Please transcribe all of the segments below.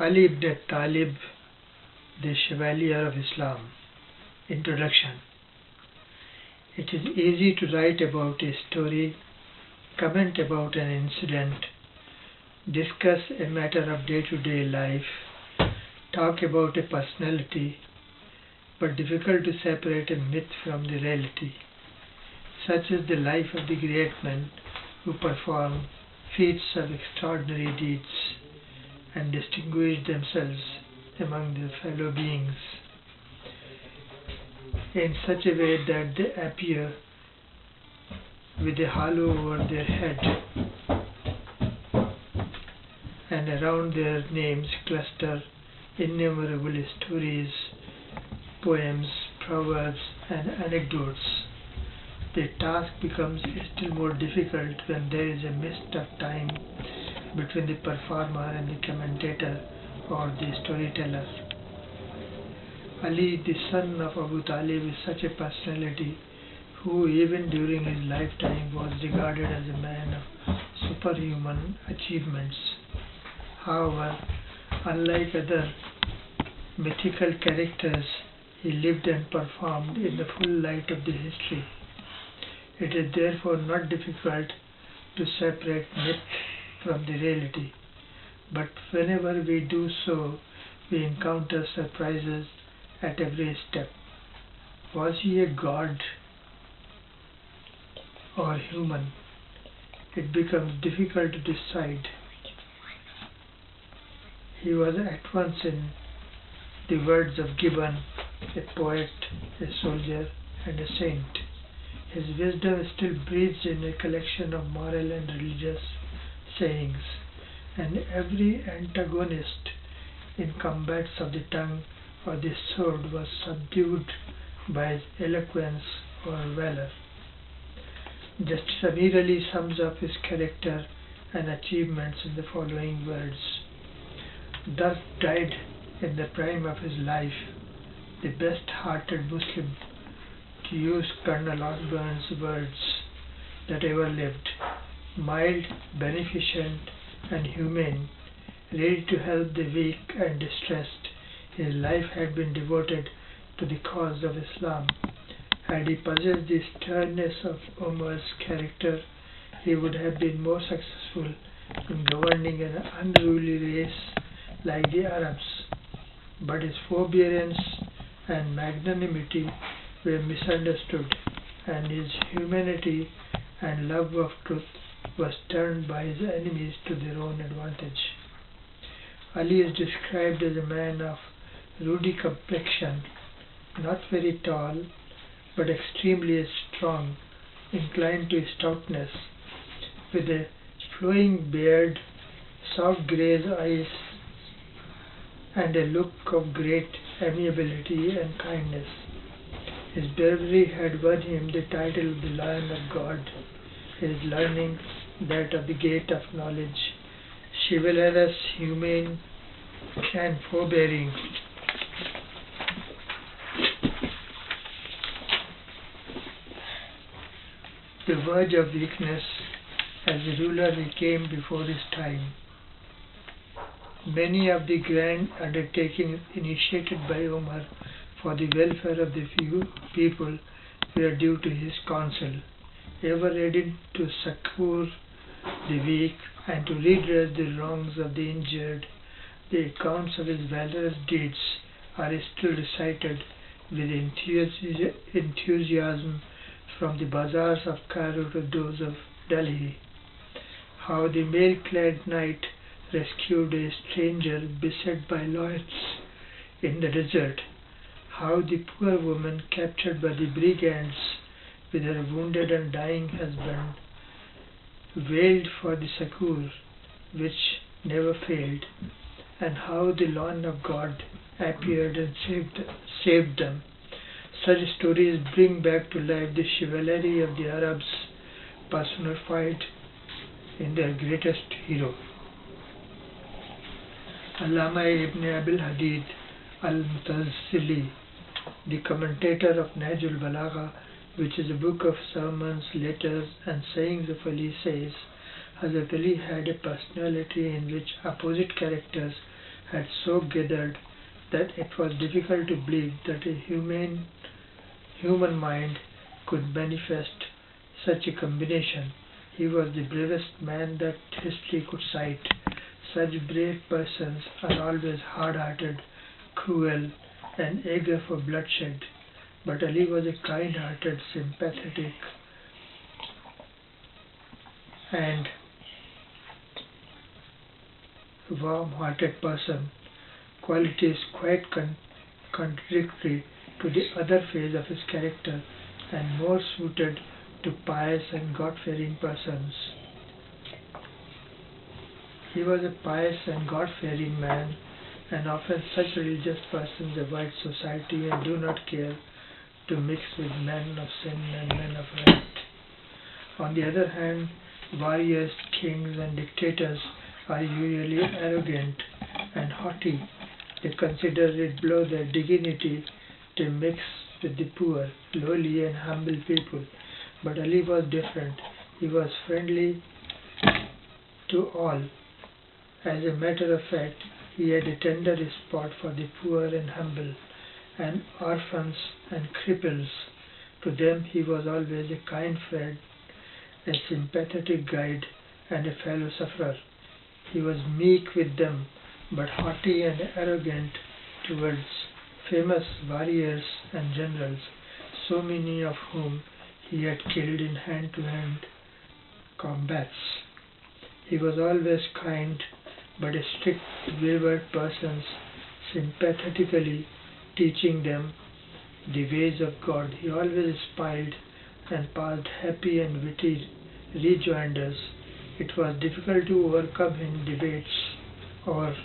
Ali ibn Talib, the Chevalier of Islam. Introduction. It is easy to write about a story, comment about an incident, discuss a matter of day-to-day life, talk about a personality, but difficult to separate a myth from the reality. Such is the life of the great men who perform feats of extraordinary deeds and distinguish themselves among their fellow beings in such a way that they appear with a halo over their head, and around their names cluster innumerable stories, poems, proverbs, and anecdotes. The task becomes still more difficult when there is a mist of time between the performer and the commentator or the storyteller. Ali, the son of Abu Talib, is such a personality who even during his lifetime was regarded as a man of superhuman achievements. However, unlike other mythical characters, he lived and performed in the full light of the history. It is therefore not difficult to separate myth from the reality, but whenever we do so, we encounter surprises at every step. Was he a god or human? It becomes difficult to decide. He was at once, in the words of Gibbon, a poet, a soldier, and a saint. His wisdom still breathes in a collection of moral and religious sayings, and every antagonist in combats of the tongue or the sword was subdued by his eloquence or valor. Justice Amir Ali sums up his character and achievements in the following words: "Thus died in the prime of his life the best-hearted Muslim, to use Colonel Osborne's words, that ever lived, mild, beneficent, and humane, ready to help the weak and distressed. His life had been devoted to the cause of Islam. Had he possessed the sternness of Umar's character, he would have been more successful in governing an unruly race like the Arabs. But his forbearance and magnanimity were misunderstood, and his humanity and love of truth was turned by his enemies to their own advantage." Ali is described as a man of ruddy complexion, not very tall, but extremely strong, inclined to stoutness, with a flowing beard, soft grey eyes, and a look of great amiability and kindness. His bravery had won him the title of the Lion of God, his learning that of the Gate of Knowledge, chivalrous, humane, and forbearing. The verge of weakness, as a ruler he came before his time. Many of the grand undertakings initiated by Umar for the welfare of the people were due to his counsel. Ever ready to succor the weak and to redress the wrongs of the injured, the accounts of his valorous deeds are still recited with enthusiasm from the bazaars of Cairo to those of Delhi. How the mail-clad knight rescued a stranger beset by lions in the desert. How the poor woman captured by the brigands with her wounded and dying husband wailed for the succor which never failed, and how the Lion of God appeared and saved them. Such stories bring back to life the chivalry of the Arabs personified in their greatest hero. Allama ibn Abil Hadid al-Mutawassili, the commentator of Nahjul Balagha, which is a book of sermons, letters, and sayings of Ali, says, Hazrat Ali had a personality in which opposite characters had so gathered that it was difficult to believe that a human mind could manifest such a combination. He was the bravest man that history could cite. Such brave persons are always hard-hearted, cruel, and eager for bloodshed. But Ali was a kind-hearted, sympathetic, and warm-hearted person, qualities quite contradictory to the other phase of his character and more suited to pious and God-fearing persons. He was a pious and God-fearing man, and often such religious persons avoid society and do not care to mix with men of sin and men of right. On the other hand, warriors, kings, and dictators are usually arrogant and haughty. They consider it below their dignity to mix with the poor, lowly, and humble people. But Ali was different. He was friendly to all. As a matter of fact, he had a tender spot for the poor and humble, and orphans and cripples. To them he was always a kind friend, a sympathetic guide, and a fellow sufferer. He was meek with them, but haughty and arrogant towards famous warriors and generals, so many of whom he had killed in hand-to-hand combats. He was always kind, but a strict, wayward persons, sympathetically teaching them the ways of God. He always smiled and passed happy and witty rejoinders. It was difficult to overcome in debates or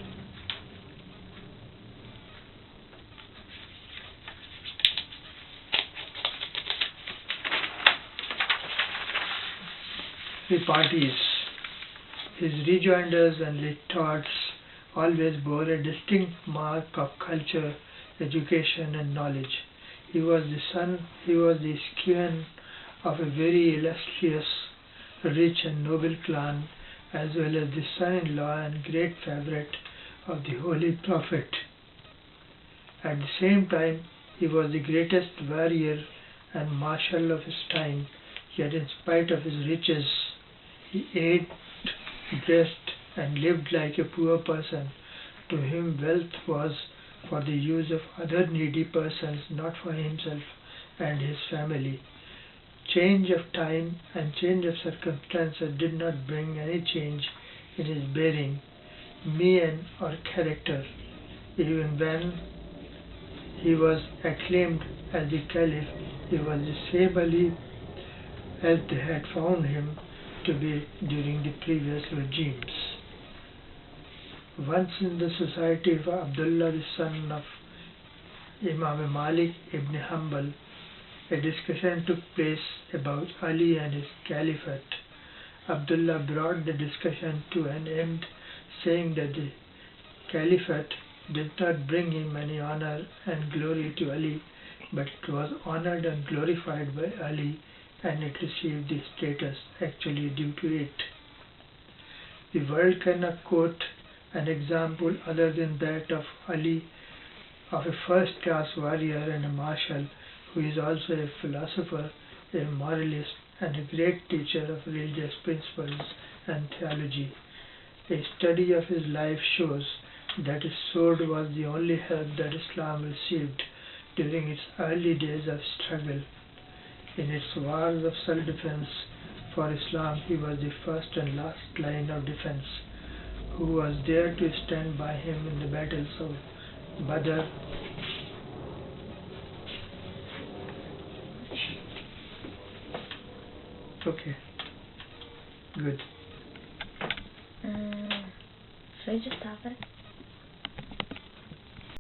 repartees. His rejoinders and retorts always bore a distinct mark of culture, education, and knowledge. He was the scion of a very illustrious, rich and noble clan, as well as the son-in-law and great favorite of the Holy Prophet. At the same time, he was the greatest warrior and marshal of his time, yet in spite of his riches, he ate, dressed, and lived like a poor person. To him wealth was for the use of other needy persons, not for himself and his family. Change of time and change of circumstances did not bring any change in his bearing, mien, or character. Even when he was acclaimed as the Caliph, he was the same Ali as they had found him to be during the previous regimes. Once in the society of Abdullah, the son of Imam Malik ibn Hanbal, a discussion took place about Ali and his caliphate. Abdullah brought the discussion to an end, saying that the caliphate did not bring him any honor and glory to Ali, but it was honored and glorified by Ali, and it received the status actually due to it. The world cannot quote an example other than that of Ali, of a first-class warrior and a marshal, who is also a philosopher, a moralist, and a great teacher of religious principles and theology. A study of his life shows that his sword was the only help that Islam received during its early days of struggle. In its wars of self-defense for Islam, he was the first and last line of defense, who was there to stand by him in the battles of Badr, okay, good. Should I just stop it?